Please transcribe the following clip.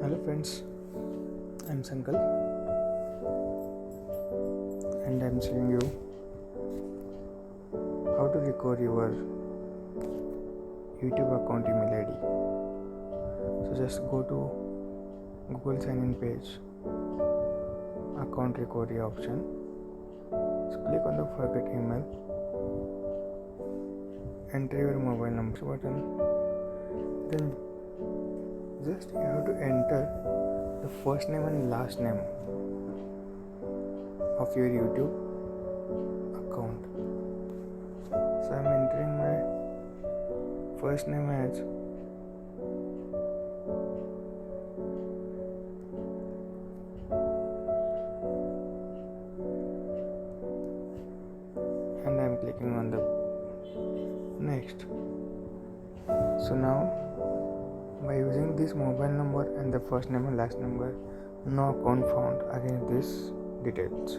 Hello friends, I'm Sankal and I'm showing you how to record your YouTube account email ID. So just go to Google sign in page, account recovery option. So click on the forget email, enter your mobile number button, then just you have to enter the first name and last name of your YouTube account. So I'm entering my first name as and I'm clicking on the next. So now by using this mobile number and the first name and last number, no account found against these details.